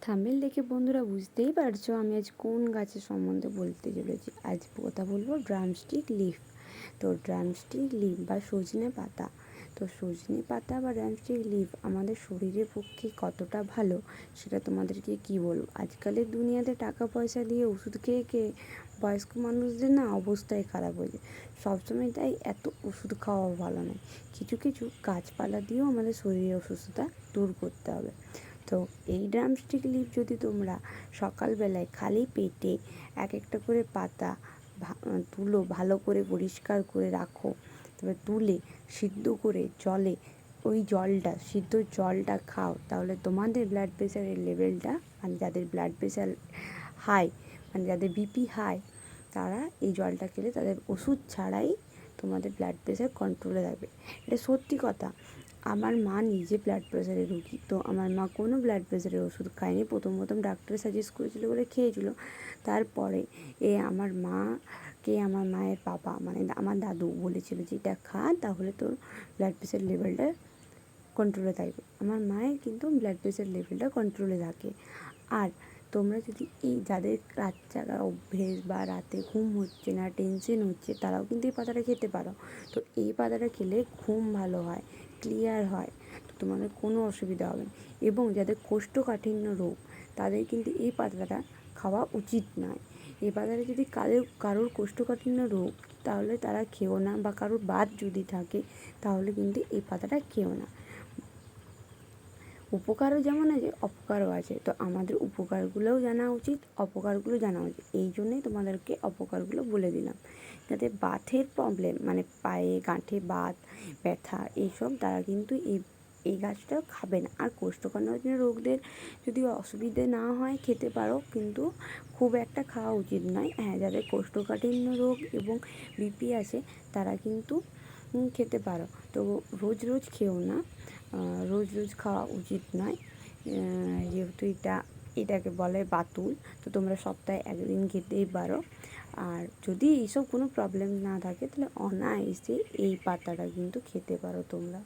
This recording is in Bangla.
থাম্বনেল দেখে বন্ধুরা বুঝতেই পারছো আমি আজ কোন গাছের সম্বন্ধে বলতে চলেছি। আজ কথা বলবো ড্রামস্টিক লিফ। তো ড্রামস্টিক লিফ বা সজনে পাতা, তো সজনে পাতা বা ড্রামস্টিক লিফ আমাদের শরীরের পক্ষে কতটা ভালো সেটা তোমাদেরকে কি বলবো। আজকালের দুনিয়াতে টাকা পয়সা দিয়ে ওষুধ খেয়ে খেয়ে বয়স্ক মানুষদের না অবস্থাই খারাপ হয়ে যায়। সবসময় তাই এত ওষুধ খাওয়া ভালো নয়, কিছু কিছু গাছপালা দিয়েও আমাদের শরীরের অসুস্থতা দূর করতে হবে। তো এই ড্রামস্টিক লিফ যদি তোমরা সকালবেলায় খালি পেটে এক একটা করে পাতা তুলো, ভালো করে পরিষ্কার করে রাখো, তবে তুলে সিদ্ধ করে জলে, ওই জলটা সিদ্ধ জলটা খাও, তাহলে তোমাদের ব্লাড প্রেশারের লেভেলটা, মানে যাদের ব্লাড প্রেশার হাই, মানে যাদের বিপি হাই, তারা এই জলটা খেলে তাদের ওষুধ ছাড়াই তোমাদের ব্লাড প্রেশার কন্ট্রোলে থাকবে। এটা সত্যি কথা। আমার মা নিজে ব্লাড প্রেশারের রুগী, তো আমার মা কোনো ব্লাড প্রেশারের ওষুধ খায়নি। প্রথম ডাক্তার সাজেস্ট করেছিল বলে খেয়েছিল। তারপরে আমার মাকে, আমার মায়ের বাবা মানে আমার দাদু বলেছিল যে এটা খা, তাহলে তোর ব্লাড প্রেশার লেভেলটা কন্ট্রোলে থাকবে। আমার মায়ের কিন্তু ব্লাড প্রেশার লেভেলটা কন্ট্রোলে থাকে। আর তোমরা যদি যাদের রাত জাগা অভ্যেস বা রাতে ঘুম হচ্ছে না, টেনশন হচ্ছে, তারাও কিন্তু এই পাতাটা খেতে পারো। তো এই পাতাটা খেলে ঘুম ভালো হয়, ক্লিয়ার হয়, তো তোমাদের কোনো অসুবিধা হবে না। এবং যাদের কোষ্ঠকাঠিন্য রোগ, তাদের কিন্তু এই পাতাটা খাওয়া উচিত নয়। এই পাতাটা যদি কারোর কোষ্ঠকাঠিন্য রোগ, তাহলে তারা খেও না, বা কারোর বাত যদি থাকে তাহলে কিন্তু এই পাতাটা খেও না। উপকারও যেমন আছে, অপকারও আছে, তো আমাদের উপকারগুলোও জানা উচিত, অপকারগুলো জানা উচিত। এই জন্যই তোমাদেরকে অপকারগুলো বলে দিলাম। যাতে বাতের প্রবলেম, মানে পায়ে গাঁঠে বাত ব্যথা এইসব, তারা কিন্তু এই গাছটা খাবে না। আর কোষ্ঠকাঠিন্য রোগদের যদি অসুবিধে না হয় খেতে পারো, কিন্তু খুব একটা খাওয়া উচিত নয়। হ্যাঁ, যাদের কোষ্ঠকাঠিন্য রোগ এবং বিপি আছে তারা কিন্তু খেতে পারো। তো রোজ রোজ খেও না, রোজ রোজ খাওয়া উচিত নয়। যেহেতু এটাকে বলে বাতুল, তো তোমরা সপ্তাহে একদিন খেতেই পারো। আর যদি এইসব কোনো প্রবলেম না থাকে তাহলে অনায়াসে এই পাতাটা কিন্তু খেতে পারো তোমরা।